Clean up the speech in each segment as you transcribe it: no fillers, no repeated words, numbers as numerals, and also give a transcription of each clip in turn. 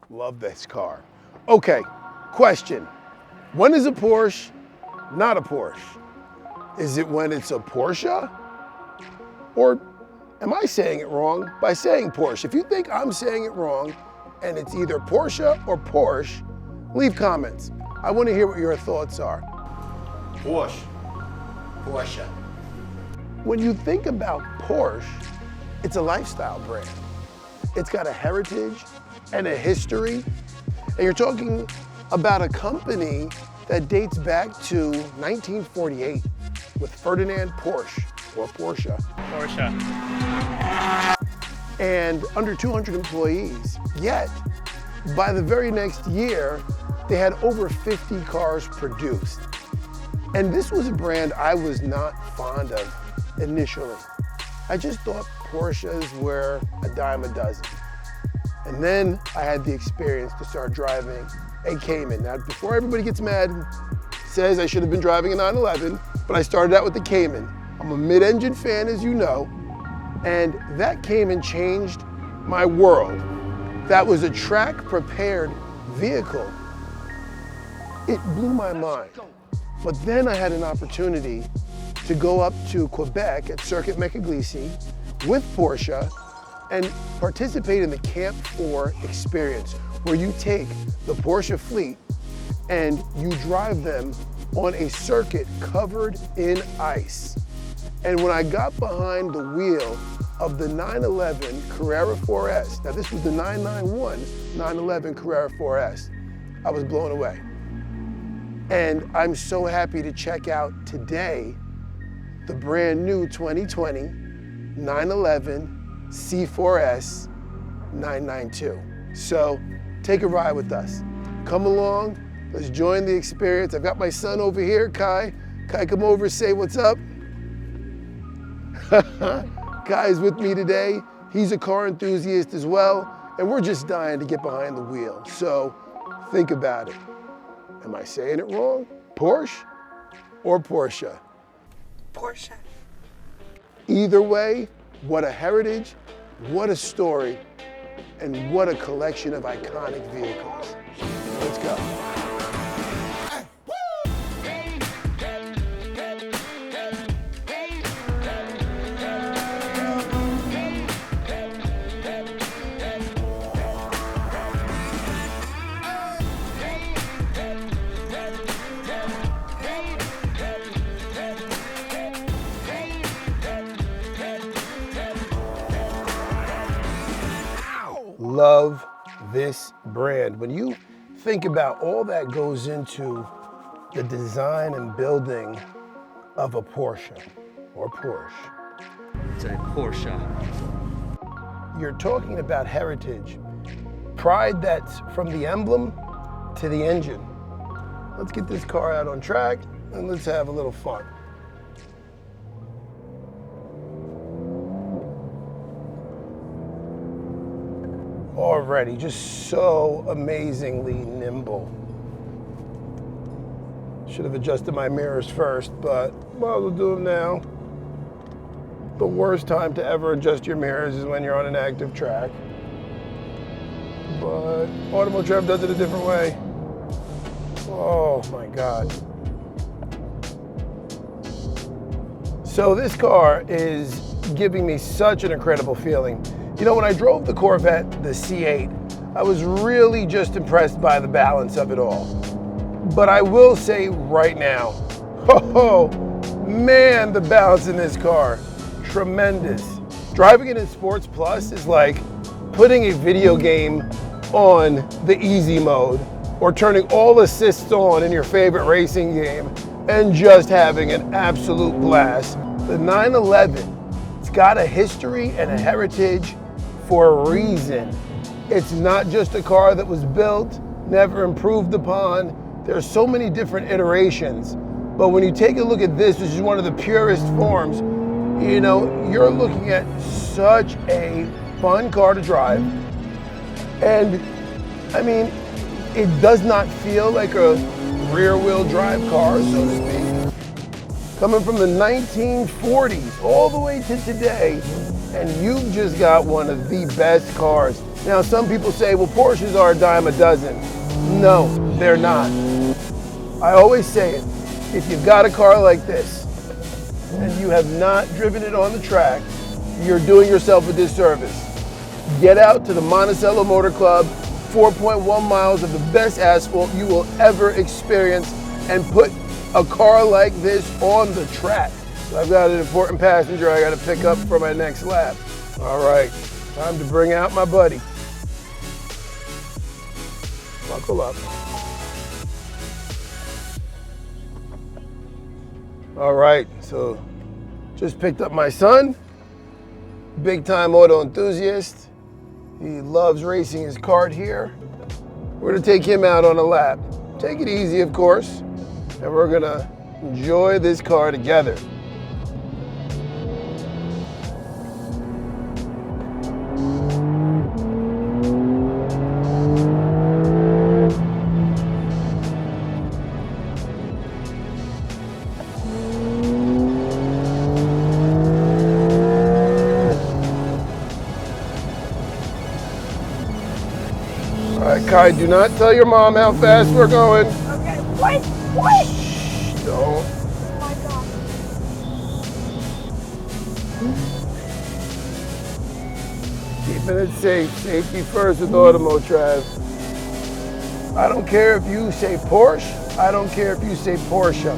Love this car. Okay, question. When is a Porsche not a Porsche? Is it when it's a Porsche? Or am I saying it wrong by saying Porsche? If you think I'm saying it wrong and it's either Porsche or Porsche, leave comments. I want to hear what your thoughts are. Porsche. Porsche. When you think about Porsche, it's a lifestyle brand. It's got a heritage and a history. And you're talking about a company that dates back to 1948 with Ferdinand Porsche, or Porsche. Porsche. And under 200 employees. Yet, by the very next year, they had over 50 cars produced. And this was a brand I was not fond of initially. I just thought Porsches were a dime a dozen. And then I had the experience to start driving a Cayman. Now, before everybody gets mad and says I should have been driving a 911, but I started out with the Cayman. I'm a mid-engine fan, as you know, and that Cayman changed my world. That was a track-prepared vehicle. It blew my mind. But then I had an opportunity to go up to Quebec at Circuit Mécaglisi with Porsche and participate in the Camp 4 experience, where you take the Porsche fleet and you drive them on a circuit covered in ice. And when I got behind the wheel of the 911 Carrera 4S, now this was the 991 911 Carrera 4S, I was blown away. And I'm so happy to check out today the brand new 2020 911 C4S 992. So take a ride with us. Come along, let's join the experience. I've got my son over here, Kai. Kai, come over, say what's up. Kai's with me today. He's a car enthusiast as well, and we're just dying to get behind the wheel. So think about it. Am I saying it wrong? Porsche or Porsche? Porsche. Either way, what a heritage, what a story, and what a collection of iconic vehicles. Let's go. Love this brand. When you think about all that goes into the design and building of a Porsche or Porsche. It's a Porsche. You're talking about heritage, pride that's from the emblem to the engine. Let's get this car out on track and let's have a little fun. Already, just so amazingly nimble. Should have adjusted my mirrors first, but well, we'll do them now. The worst time to ever adjust your mirrors is when you're on an active track. But Automotrev does it a different way. Oh my God. So this car is giving me such an incredible feeling. You know, when I drove the Corvette, the C8, I was really just impressed by the balance of it all. But I will say right now, oh man, the balance in this car, tremendous. Driving it in Sports Plus is like putting a video game on the easy mode or turning all assists on in your favorite racing game and just having an absolute blast. The 911, it's got a history and a heritage for a reason. It's not just a car that was built, never improved upon. There's so many different iterations. But when you take a look at this, which is one of the purest forms, you know, you're looking at such a fun car to drive. And I mean, it does not feel like a rear-wheel drive car, so to speak. Coming from the 1940s all the way to today, and you've just got one of the best cars Now, some people say, well, Porsches are a dime a dozen. No, they're not. I always say it, if you've got a car like this and you have not driven it on the track, you're doing yourself a disservice. Get out to the Monticello Motor Club, 4.1 miles of the best asphalt you will ever experience, and put a car like this on the track. So I've got an important passenger I got to pick up for my next lap. All right, time to bring out my buddy. Buckle up. All right, so just picked up my son, big time auto enthusiast. He loves racing his kart here. We're gonna take him out on a lap. Take it easy, of course, and we're gonna enjoy this car together. All right, Kai, do not tell your mom how fast we're going. Okay, wait! Don't. Oh my God. Keeping it safe, safety first with Automotrev. I don't care if you say Porsche, I don't care if you say Porsche.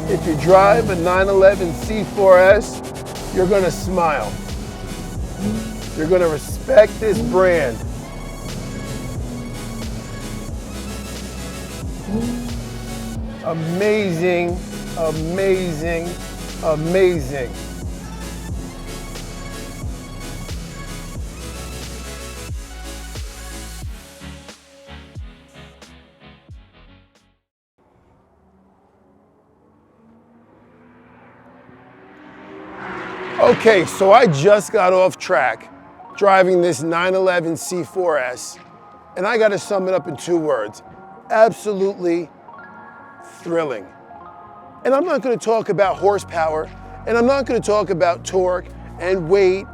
If you drive a 911 C4S, you're gonna smile. You're gonna respect this brand. Amazing, amazing, amazing. Okay, so I just got off track driving this 911 C4S, and I gotta sum it up in 2 words. Absolutely thrilling. And I'm not gonna talk about horsepower, and I'm not gonna talk about torque and weight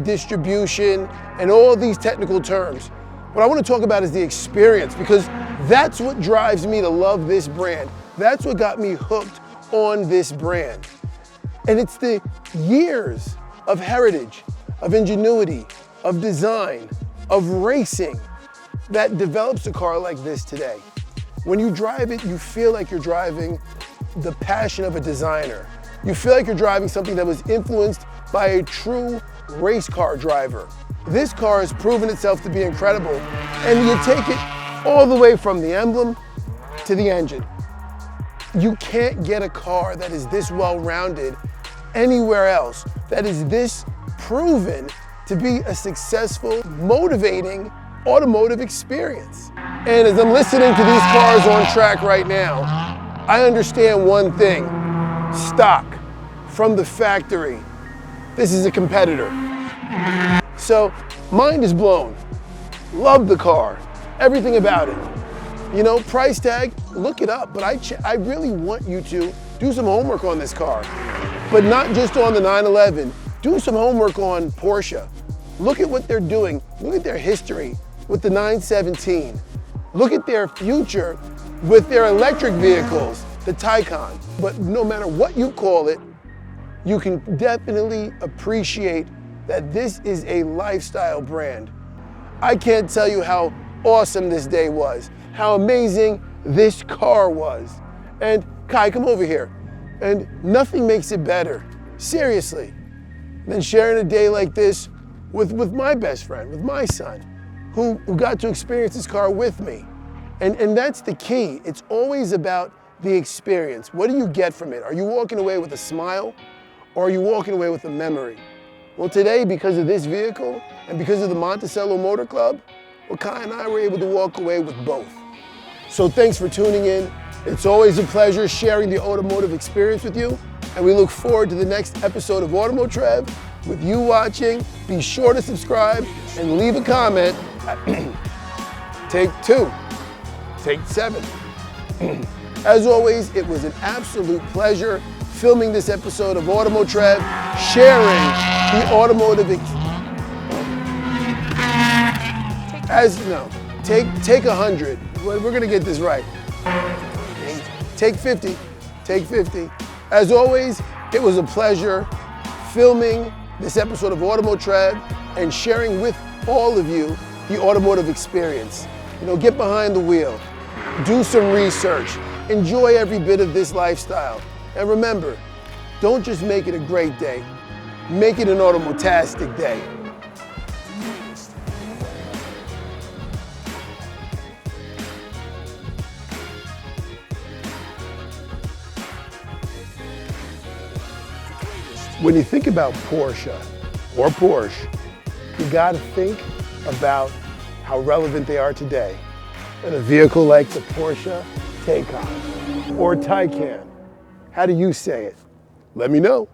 distribution and all these technical terms. What I wanna talk about is the experience, because that's what drives me to love this brand. That's what got me hooked on this brand. And it's the years of heritage, of ingenuity, of design, of racing that develops a car like this today. When you drive it, you feel like you're driving the passion of a designer. You feel like you're driving something that was influenced by a true race car driver. This car has proven itself to be incredible, and you take it all the way from the emblem to the engine. You can't get a car that is this well-rounded anywhere else, that is this proven to be a successful, motivating automotive experience. And as I'm listening to these cars on track right now, I understand one thing: stock from the factory. This is a competitor. So mind is blown. Love the car, everything about it. You know, price tag, look it up, but I really want you to do some homework on this car. But not just on the 911, do some homework on Porsche. Look at what they're doing, look at their history with the 917. Look at their future with their electric vehicles, the Taycan. But no matter what you call it, you can definitely appreciate that this is a lifestyle brand. I can't tell you how awesome this day was, how amazing this car was. And Kai, come over here. And nothing makes it better, seriously, than sharing a day like this with my best friend, with my son, who got to experience this car with me. And that's the key. It's always about the experience. What do you get from it? Are you walking away with a smile, or are you walking away with a memory? Well, today, because of this vehicle and because of the Monticello Motor Club, well, Kai and I were able to walk away with both. So thanks for tuning in. It's always a pleasure sharing the automotive experience with you, and we look forward to the next episode of Automotrev with you watching. Be sure to subscribe and leave a comment. Take 2, take 7. As always, it was an absolute pleasure filming this episode of Automotrev, sharing the automotive experience. Take 100. We're gonna get this right. Take 50. Take 50. As always, it was a pleasure filming this episode of Automotrev and sharing with all of you the automotive experience. You know, get behind the wheel, do some research, enjoy every bit of this lifestyle. And remember, don't just make it a great day, make it an automotastic day. When you think about Porsche or Porsche, you gotta think about how relevant they are today. And a vehicle like the Porsche Taycan or Taycan, how do you say it? Let me know.